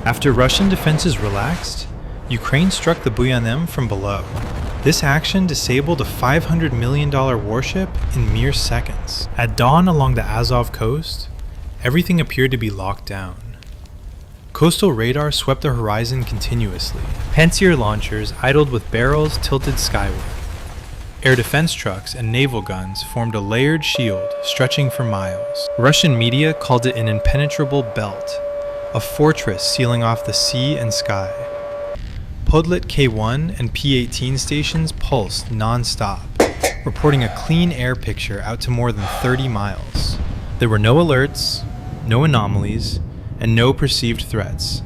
After Russian defenses relaxed, Ukraine struck the 500M from below. This action disabled a $500 million warship in mere seconds. At dawn along the Azov coast, everything appeared to be locked down. Coastal radar swept the horizon continuously. Pantsir launchers idled with barrels tilted skyward. Air defense trucks and naval guns formed a layered shield stretching for miles. Russian media called it an impenetrable belt, a fortress sealing off the sea and sky. Podlet K1 and P-18 stations pulsed non-stop, reporting a clean air picture out to more than 30 miles. There were no alerts, no anomalies, and no perceived threats.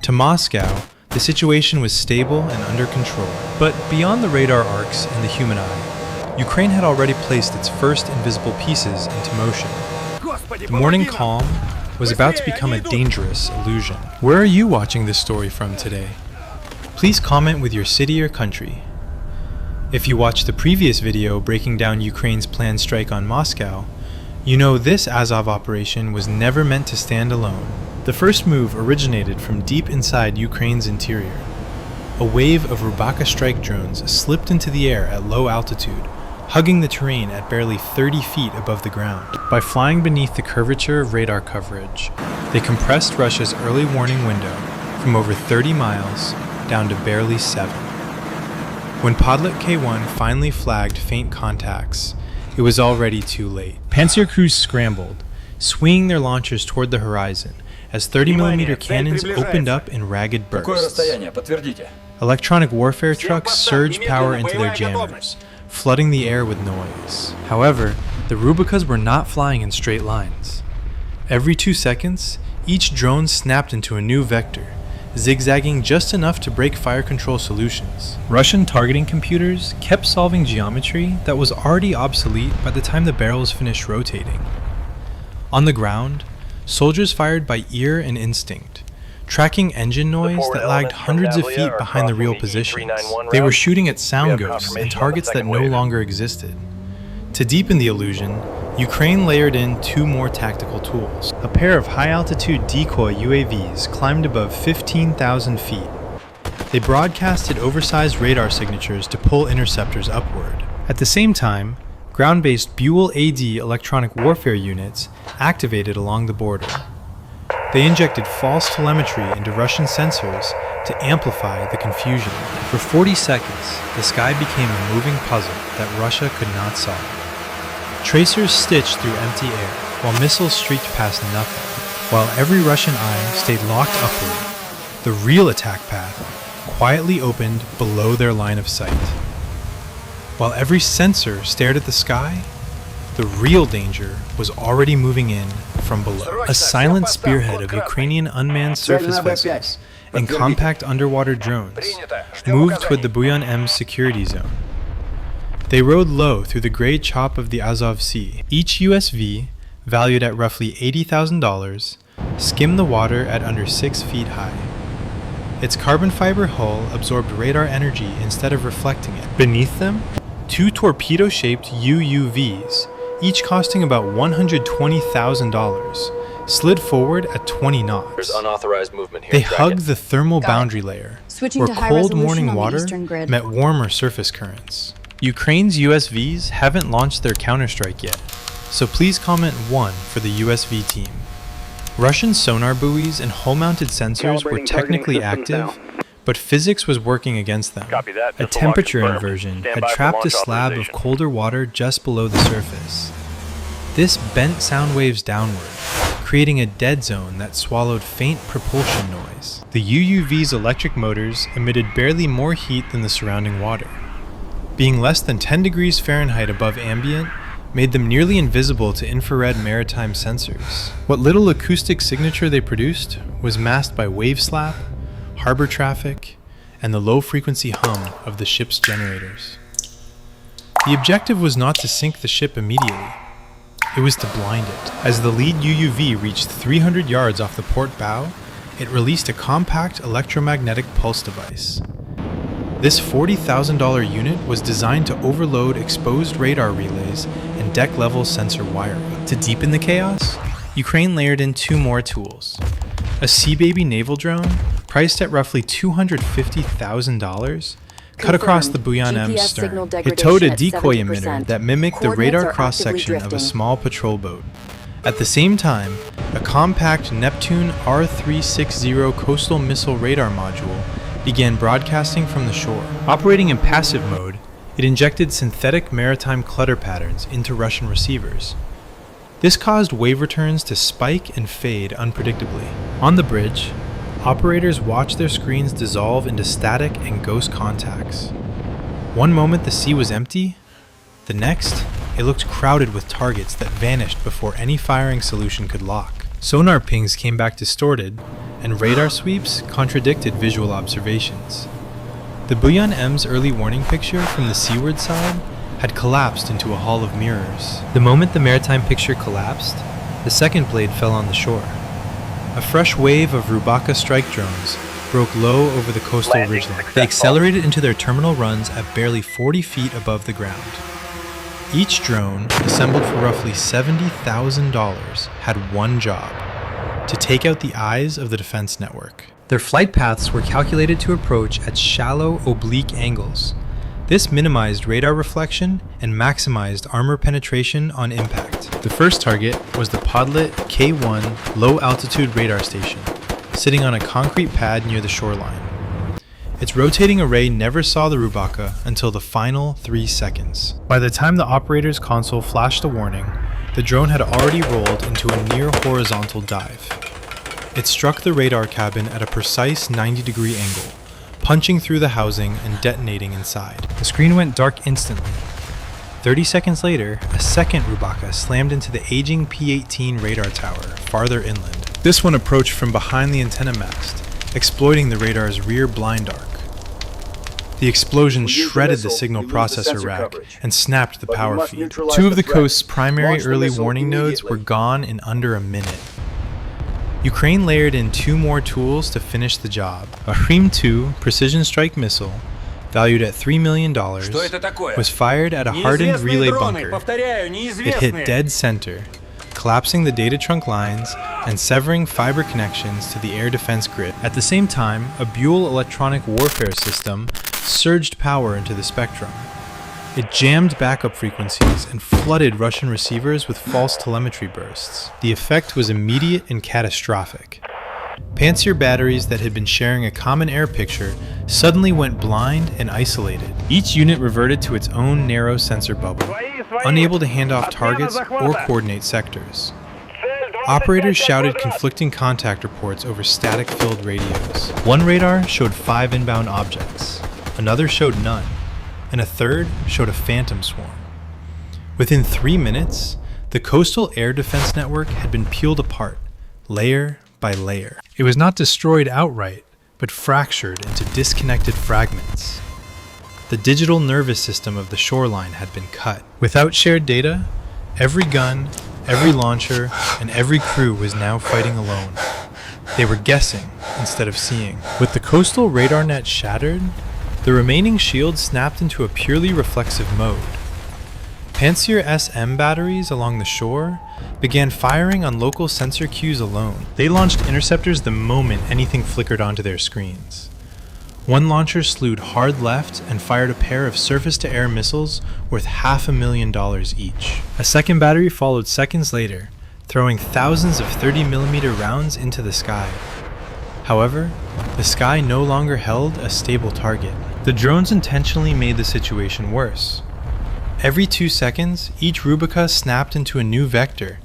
To Moscow, the situation was stable and under control. But beyond the radar arcs and the human eye, Ukraine had already placed its first invisible pieces into motion. The morning calm was about to become a dangerous illusion. Where are you watching this story from today? Please comment with your city or country. If you watched the previous video breaking down Ukraine's planned strike on Moscow, you know this Azov operation was never meant to stand alone. The first move originated from deep inside Ukraine's interior. A wave of Rubaka strike drones slipped into the air at low altitude, hugging the terrain at barely 30 feet above the ground. By flying beneath the curvature of radar coverage, they compressed Russia's early warning window from over 30 miles down to barely 7. When Podlet K1 finally flagged faint contacts, it was already too late. Pantsir crews scrambled, swinging their launchers toward the horizon as 30mm cannons opened up in ragged bursts. Electronic warfare trucks surged power into their jammers, flooding the air with noise. However, the Rubikas were not flying in straight lines. Every 2 seconds, each drone snapped into a new vector, zigzagging just enough to break fire control solutions. Russian targeting computers kept solving geometry that was already obsolete by the time the barrels finished rotating. On the ground, soldiers fired by ear and instinct, tracking engine noise that lagged hundreds of feet behind the real positions. They were shooting at sound ghosts and targets that no longer existed. To deepen the illusion, Ukraine layered in 2 more tactical tools. A pair of high-altitude decoy UAVs climbed above 15,000 feet. They broadcasted oversized radar signatures to pull interceptors upward. At the same time, ground-based Buell AD electronic warfare units activated along the border. They injected false telemetry into Russian sensors to amplify the confusion. For 40 seconds, the sky became a moving puzzle that Russia could not solve. Tracers stitched through empty air, while missiles streaked past nothing. While every Russian eye stayed locked upward, the real attack path quietly opened below their line of sight. While every sensor stared at the sky, the real danger was already moving in from below. A silent spearhead of Ukrainian unmanned surface vessels and compact underwater drones moved toward the 500M's security zone. They rode low through the gray chop of the Azov Sea. Each USV, valued at roughly $80,000, skimmed the water at under 6 feet high. Its carbon fiber hull absorbed radar energy instead of reflecting it. Beneath them, 2 torpedo-shaped UUVs, each costing about $120,000, slid forward at 20 knots. There's unauthorized movement here. They hugged the thermal boundary layer, where cold morning water met warmer surface currents. Ukraine's USVs haven't launched their counterstrike yet, so please comment 1 for the USV team. Russian sonar buoys and hull-mounted sensors were technically active, but physics was working against them. A temperature inversion had trapped a slab of colder water just below the surface. This bent sound waves downward, creating a dead zone that swallowed faint propulsion noise. The UUV's electric motors emitted barely more heat than the surrounding water. Being less than 10 degrees Fahrenheit above ambient made them nearly invisible to infrared maritime sensors. What little acoustic signature they produced was masked by wave slap, harbor traffic, and the low-frequency hum of the ship's generators. The objective was not to sink the ship immediately. It was to blind it. As the lead UUV reached 300 yards off the port bow, it released a compact electromagnetic pulse device. This $40,000 unit was designed to overload exposed radar relays and deck-level sensor wiring. To deepen the chaos, Ukraine layered in 2 more tools. A Sea Baby naval drone, priced at roughly $250,000, cut across the Buyan M's stern. It towed a decoy emitter that mimicked the radar cross-section of a small patrol boat. At the same time, a compact Neptune R360 coastal missile radar module began broadcasting from the shore. Operating in passive mode, it injected synthetic maritime clutter patterns into Russian receivers. This caused wave returns to spike and fade unpredictably. On the bridge, operators watched their screens dissolve into static and ghost contacts. One moment the sea was empty, the next, it looked crowded with targets that vanished before any firing solution could lock. Sonar pings came back distorted, and radar sweeps contradicted visual observations. The Buyan M's early warning picture from the seaward side had collapsed into a hall of mirrors. The moment the maritime picture collapsed, the second blade fell on the shore. A fresh wave of Rubaka strike drones broke low over the coastal ridgeline. They accelerated into their terminal runs at barely 40 feet above the ground. Each drone, assembled for roughly $70,000, had one job: to take out the eyes of the defense network. Their flight paths were calculated to approach at shallow, oblique angles. This minimized radar reflection and maximized armor penetration on impact. The first target was the Podlet K1 low-altitude radar station, sitting on a concrete pad near the shoreline. Its rotating array never saw the Rubaka until the final 3 seconds. By the time the operator's console flashed a warning, the drone had already rolled into a near horizontal dive. It struck the radar cabin at a precise 90-degree angle, punching through the housing and detonating inside. The screen went dark instantly. 30 seconds later, a second Rubaka slammed into the aging P-18 radar tower farther inland. This one approached from behind the antenna mast, exploiting the radar's rear blind arc. The explosion shredded the signal processor rack and snapped the power feed. 2 of the coast's primary early warning nodes were gone in under a minute. Ukraine layered in 2 more tools to finish the job. A Hrim-2 precision strike missile, valued at $3 million, was fired at a hardened relay bunker. It hit dead center, collapsing the data trunk lines and severing fiber connections to the air defense grid. At the same time, a Buell electronic warfare system surged power into the spectrum. It jammed backup frequencies and flooded Russian receivers with false telemetry bursts. The effect was immediate and catastrophic. Pantsir batteries that had been sharing a common air picture suddenly went blind and isolated. Each unit reverted to its own narrow sensor bubble, unable to hand off targets or coordinate sectors. Operators shouted conflicting contact reports over static-filled radios. One radar showed 5 inbound objects, another showed none, and a third showed a phantom swarm. Within 3 minutes, the coastal air defense network had been peeled apart, layer by layer. It was not destroyed outright, but fractured into disconnected fragments. The digital nervous system of the shoreline had been cut. Without shared data, every gun, every launcher, and every crew was now fighting alone. They were guessing instead of seeing. With the coastal radar net shattered, the remaining shield snapped into a purely reflexive mode. Pantsir SM batteries along the shore began firing on local sensor cues alone. They launched interceptors the moment anything flickered onto their screens. One launcher slewed hard left and fired a pair of surface-to-air missiles worth $500,000 each. A second battery followed seconds later, throwing thousands of 30mm rounds into the sky. However, the sky no longer held a stable target. The drones intentionally made the situation worse. Every 2 seconds, each Rubaka snapped into a new vector,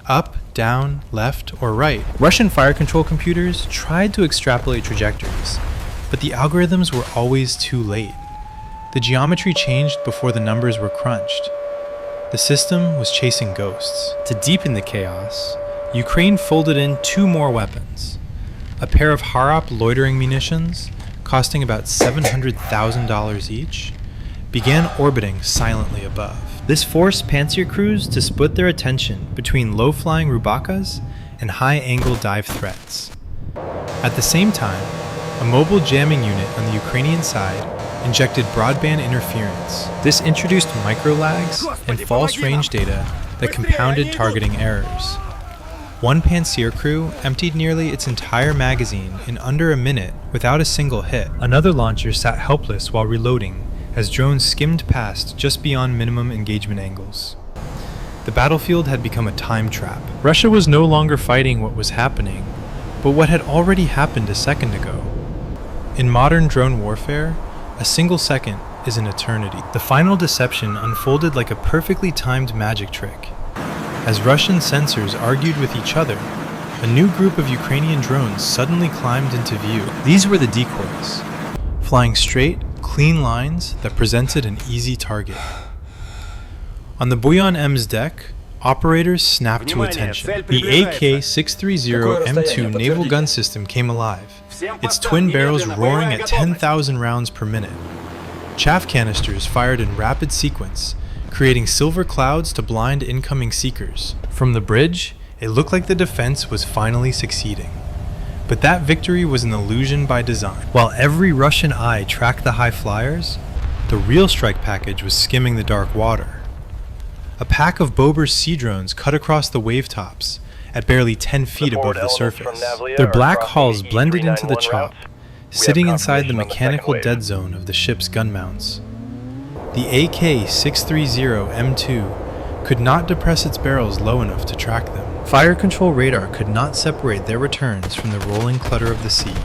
up, down, left, or right. Russian fire control computers tried to extrapolate trajectories, but the algorithms were always too late. The geometry changed before the numbers were crunched. The system was chasing ghosts. To deepen the chaos, Ukraine folded in 2 more weapons. A pair of Harop loitering munitions, costing about $700,000 each, began orbiting silently above. This forced Pantsir crews to split their attention between low-flying Rubakas and high-angle dive threats. At the same time, a mobile jamming unit on the Ukrainian side injected broadband interference. This introduced micro-lags and false range data that compounded targeting errors. One Pantsir crew emptied nearly its entire magazine in under a minute without a single hit. Another launcher sat helpless while reloading as drones skimmed past just beyond minimum engagement angles. The battlefield had become a time trap. Russia was no longer fighting what was happening, but what had already happened a second ago. In modern drone warfare, a single second is an eternity. The final deception unfolded like a perfectly timed magic trick. As Russian sensors argued with each other, a new group of Ukrainian drones suddenly climbed into view. These were the decoys, flying straight, clean lines that presented an easy target. On the Buyan M's deck, operators snapped to attention. The AK-630M2 naval gun system came alive, its twin barrels roaring at 10,000 rounds per minute. Chaff canisters fired in rapid sequence, creating silver clouds to blind incoming seekers. From the bridge, it looked like the defense was finally succeeding. But that victory was an illusion by design. While every Russian eye tracked the high flyers, the real strike package was skimming the dark water. A pack of Bober's sea drones cut across the wave tops at barely 10 feet above the surface. Their black hulls blended into the chop, sitting inside the mechanical dead zone of the ship's gun mounts. The AK-630M2 could not depress its barrels low enough to track them. Fire control radar could not separate their returns from the rolling clutter of the sea.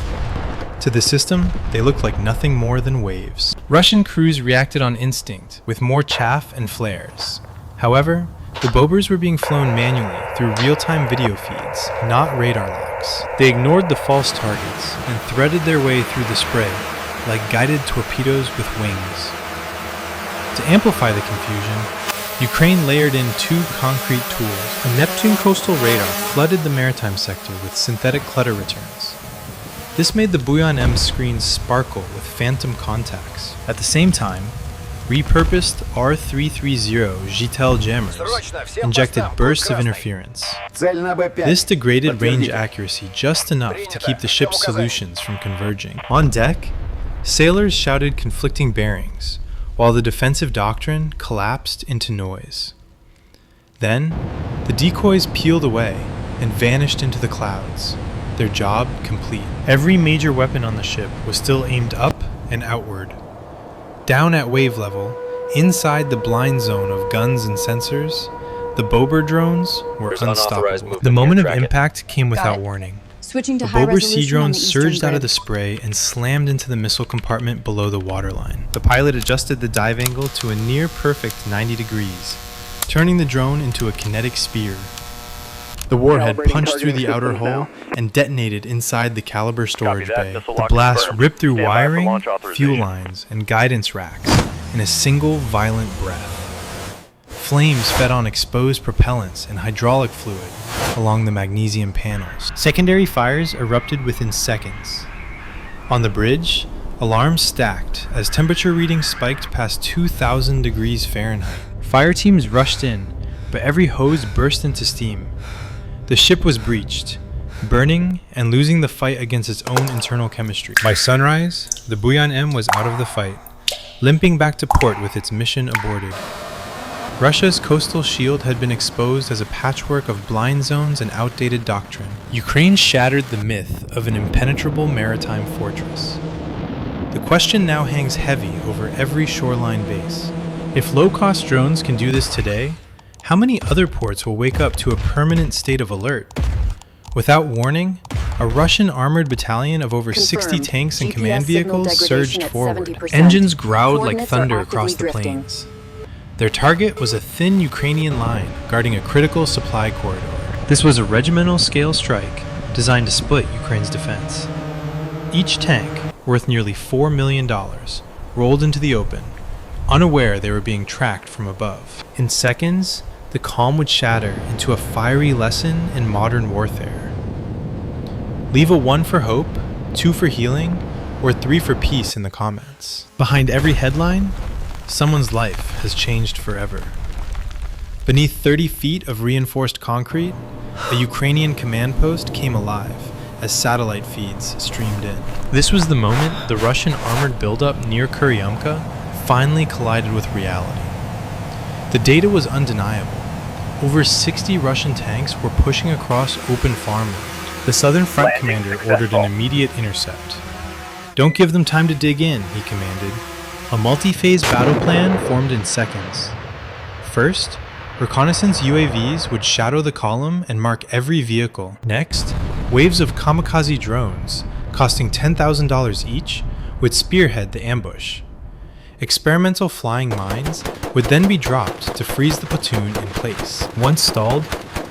To the system, they looked like nothing more than waves. Russian crews reacted on instinct, with more chaff and flares. However, the Bobers were being flown manually through real-time video feeds, not radar locks. They ignored the false targets and threaded their way through the spray like guided torpedoes with wings. To amplify the confusion, Ukraine layered in two concrete tools. A Neptune coastal radar flooded the maritime sector with synthetic clutter returns. This made the Buyan M screens sparkle with phantom contacts. At the same time, repurposed R330 GTEL jammers injected bursts of interference. This degraded range accuracy just enough to keep the ship's solutions from converging. On deck, sailors shouted conflicting bearings, while the defensive doctrine collapsed into noise. Then, the decoys peeled away and vanished into the clouds, their job complete. Every major weapon on the ship was still aimed up and outward. Down at wave level, inside the blind zone of guns and sensors, the Bober drones were unstoppable. The moment of impact came without warning. The Bober sea drones surged out of the spray and slammed into the missile compartment below the waterline. The pilot adjusted the dive angle to a near-perfect 90 degrees, turning the drone into a kinetic spear. The warhead punched through the outer hull and detonated inside the caliber storage bay. The blast ripped through wiring, fuel lines, and guidance racks in a single violent breath. Flames fed on exposed propellants and hydraulic fluid along the magnesium panels. Secondary fires erupted within seconds. On the bridge, alarms stacked as temperature readings spiked past 2,000 degrees Fahrenheit. Fire teams rushed in, but every hose burst into steam. The ship was breached, burning and losing the fight against its own internal chemistry. By sunrise, the Buyan M was out of the fight, limping back to port with its mission aborted. Russia's coastal shield had been exposed as a patchwork of blind zones and outdated doctrine. Ukraine shattered the myth of an impenetrable maritime fortress. The question now hangs heavy over every shoreline base. If low-cost drones can do this today, how many other ports will wake up to a permanent state of alert? Without warning, a Russian armored battalion of over 60 tanks and command vehicles surged forward. Engines growled like thunder across the plains. Their target was a thin Ukrainian line guarding a critical supply corridor. This was a regimental scale strike designed to split Ukraine's defense. Each tank, worth nearly $4 million, rolled into the open, unaware they were being tracked from above. In seconds, the calm would shatter into a fiery lesson in modern warfare. Leave a 1 for hope, 2 for healing, or 3 for peace in the comments. Behind every headline, someone's life has changed forever. Beneath 30 feet of reinforced concrete, a Ukrainian command post came alive as satellite feeds streamed in. This was the moment the Russian armored buildup near Kuryamka finally collided with reality. The data was undeniable. Over 60 Russian tanks were pushing across open farmland. The Southern Front commander ordered an immediate intercept. "Don't give them time to dig in," he commanded. A multi-phase battle plan formed in seconds. First, reconnaissance UAVs would shadow the column and mark every vehicle. Next, waves of kamikaze drones, costing $10,000 each, would spearhead the ambush. Experimental flying mines would then be dropped to freeze the platoon in place. Once stalled,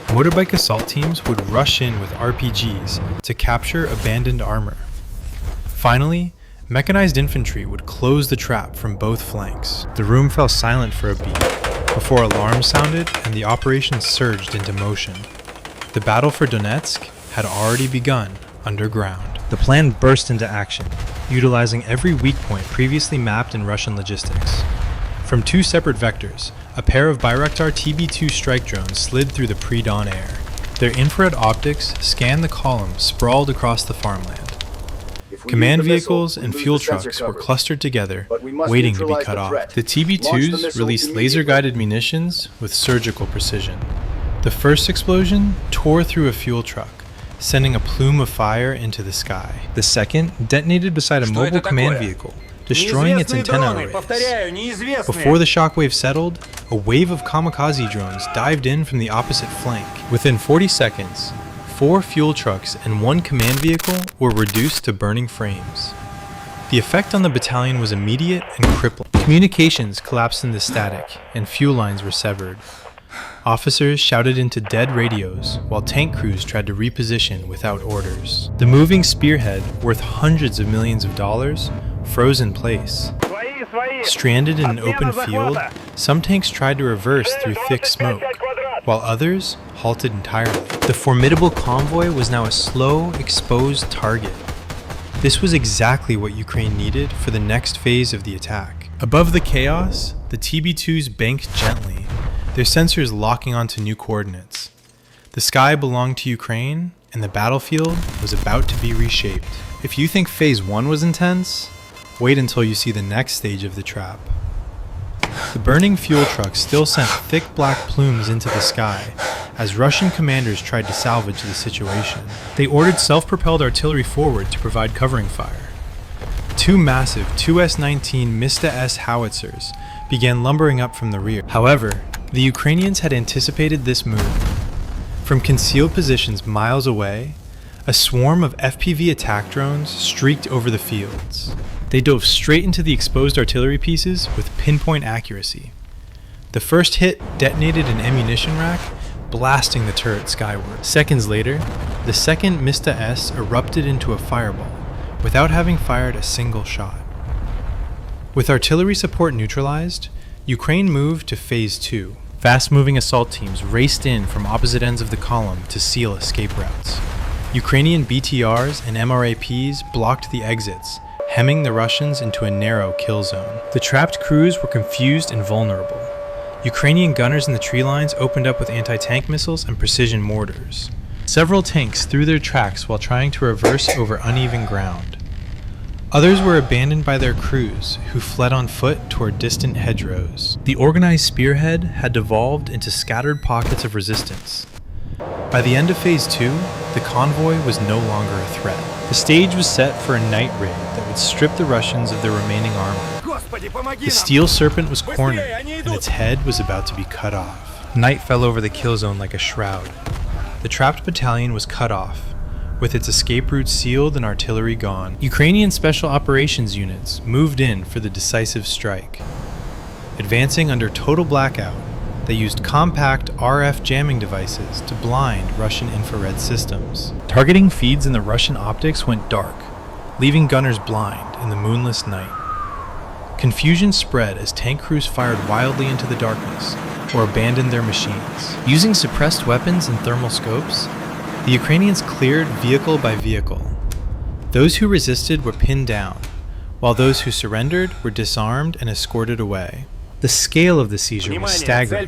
motorbike assault teams would rush in with RPGs to capture abandoned armor. Finally, mechanized infantry would close the trap from both flanks. The room fell silent for a beat before alarms sounded and the operation surged into motion. The battle for Donetsk had already begun underground. The plan burst into action, utilizing every weak point previously mapped in Russian logistics. From two separate vectors, a pair of Bayraktar TB2 strike drones slid through the pre-dawn air. Their infrared optics scanned the column sprawled across the farmland. Command vehicles and fuel trucks were clustered together, waiting to be cut off. The TB2s released laser-guided munitions with surgical precision. The first explosion tore through a fuel truck, sending a plume of fire into the sky. The second detonated beside a mobile command vehicle, destroying its antenna arrays. Before the shockwave settled, a wave of kamikaze drones dived in from the opposite flank. Within 40 seconds, 4 fuel trucks and 1 command vehicle were reduced to burning frames. The effect on the battalion was immediate and crippling. Communications collapsed into static, and fuel lines were severed. Officers shouted into dead radios, while tank crews tried to reposition without orders. The moving spearhead, worth hundreds of millions of dollars, froze in place. Stranded in an open field, some tanks tried to reverse through thick smoke, while others halted entirely. The formidable convoy was now a slow, exposed target. This was exactly what Ukraine needed for the next phase of the attack. Above the chaos, the TB2s banked gently, their sensors locking onto new coordinates. The sky belonged to Ukraine, and the battlefield was about to be reshaped. If you think Phase 1 was intense, wait until you see the next stage of the trap. The burning fuel trucks still sent thick black plumes into the sky as Russian commanders tried to salvage the situation. They ordered self-propelled artillery forward to provide covering fire. 2 massive 2S-19 Mista-S howitzers began lumbering up from the rear. However, the Ukrainians had anticipated this move. From concealed positions miles away, a swarm of FPV attack drones streaked over the fields. They dove straight into the exposed artillery pieces with pinpoint accuracy. The first hit detonated an ammunition rack, blasting the turret skyward. Seconds later, the second Mista-S erupted into a fireball, without having fired a single shot. With artillery support neutralized, Ukraine moved to Phase 2. Fast-moving assault teams raced in from opposite ends of the column to seal escape routes. Ukrainian BTRs and MRAPs blocked the exits, hemming the Russians into a narrow kill zone. The trapped crews were confused and vulnerable. Ukrainian gunners in the tree lines opened up with anti-tank missiles and precision mortars. Several tanks threw their tracks while trying to reverse over uneven ground. Others were abandoned by their crews, who fled on foot toward distant hedgerows. The organized spearhead had devolved into scattered pockets of resistance. By the end of Phase 2, the convoy was no longer a threat. The stage was set for a night raid that would strip the Russians of their remaining armor. The steel serpent was cornered, and its head was about to be cut off. Night fell over the kill zone like a shroud. The trapped battalion was cut off, with its escape route sealed and artillery gone. Ukrainian special operations units moved in for the decisive strike. Advancing under total blackout, they used compact RF jamming devices to blind Russian infrared systems. Targeting feeds in the Russian optics went dark, leaving gunners blind in the moonless night. Confusion spread as tank crews fired wildly into the darkness or abandoned their machines. Using suppressed weapons and thermal scopes, the Ukrainians cleared vehicle by vehicle. Those who resisted were pinned down, while those who surrendered were disarmed and escorted away. The scale of the seizure was staggering.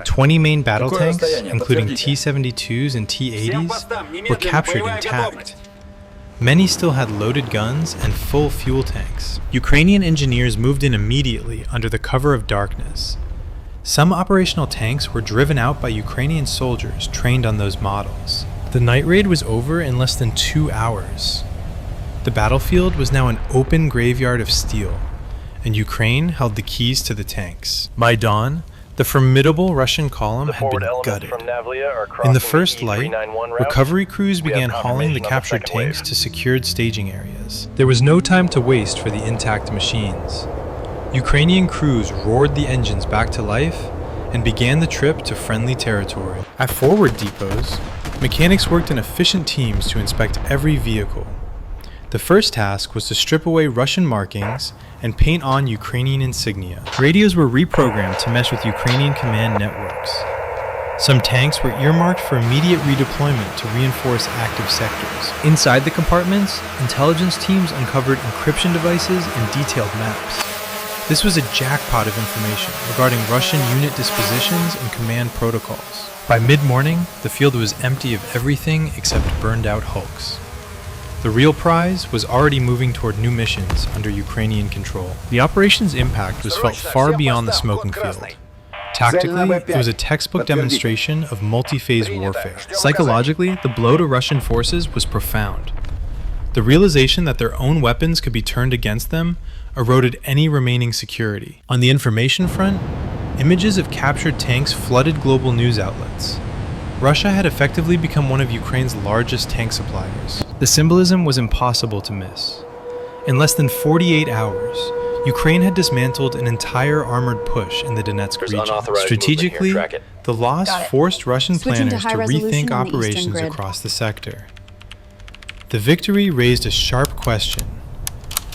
20 main battle tanks, including T-72s and T-80s, were captured intact. Many still had loaded guns and full fuel tanks. Ukrainian engineers moved in immediately under the cover of darkness. Some operational tanks were driven out by Ukrainian soldiers trained on those models. The night raid was over in less than 2 hours. The battlefield was now an open graveyard of steel, and Ukraine held the keys to the tanks. By dawn, the formidable Russian column had been gutted. In the first light, recovery crews began hauling the captured tanks to secured staging areas. There was no time to waste for the intact machines. Ukrainian crews roared the engines back to life and began the trip to friendly territory. At forward depots, mechanics worked in efficient teams to inspect every vehicle. The first task was to strip away Russian markings and paint on Ukrainian insignia. Radios were reprogrammed to mesh with Ukrainian command networks. Some tanks were earmarked for immediate redeployment to reinforce active sectors. Inside the compartments, intelligence teams uncovered encryption devices and detailed maps. This was a jackpot of information regarding Russian unit dispositions and command protocols. By mid-morning, the field was empty of everything except burned-out hulks. The real prize was already moving toward new missions under Ukrainian control. The operation's impact was felt far beyond the smoking field. Tactically, it was a textbook demonstration of multi-phase warfare. Psychologically, the blow to Russian forces was profound. The realization that their own weapons could be turned against them eroded any remaining security. On the information front, images of captured tanks flooded global news outlets. Russia had effectively become one of Ukraine's largest tank suppliers. The symbolism was impossible to miss. In less than 48 hours, Ukraine had dismantled an entire armored push in the Donetsk region. Strategically, the loss forced Russian planners to rethink operations across the sector. The victory raised a sharp question.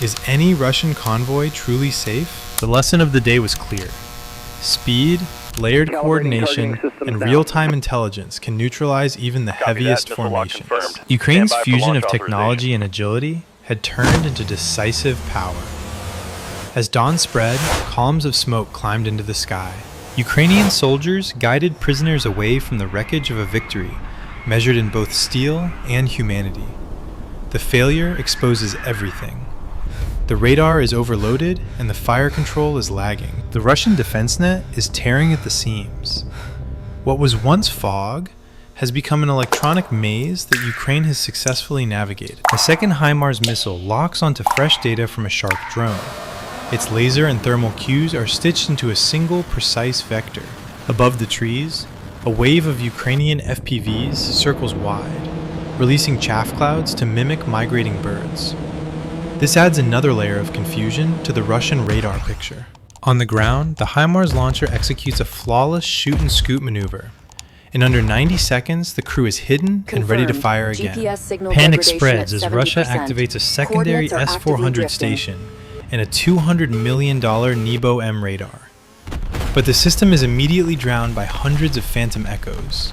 Is any Russian convoy truly safe? The lesson of the day was clear. Speed, layered coordination, and real-time intelligence can neutralize even the heaviest formations. Ukraine's fusion of technology and agility had turned into decisive power. As dawn spread, columns of smoke climbed into the sky. Ukrainian soldiers guided prisoners away from the wreckage of a victory, measured in both steel and humanity. The failure exposes everything. The radar is overloaded and the fire control is lagging. The Russian defense net is tearing at the seams. What was once fog has become an electronic maze that Ukraine has successfully navigated. A second HIMARS missile locks onto fresh data from a Shark drone. Its laser and thermal cues are stitched into a single precise vector. Above the trees, a wave of Ukrainian FPVs circles wide, releasing chaff clouds to mimic migrating birds. This adds another layer of confusion to the Russian radar picture. On the ground, the HIMARS launcher executes a flawless shoot-and-scoot maneuver. In under 90 seconds, the crew is hidden and ready to fire again. Panic spreads as Russia activates a secondary S-400 station and a $200 million Nebo M radar. But the system is immediately drowned by hundreds of Phantom Echoes.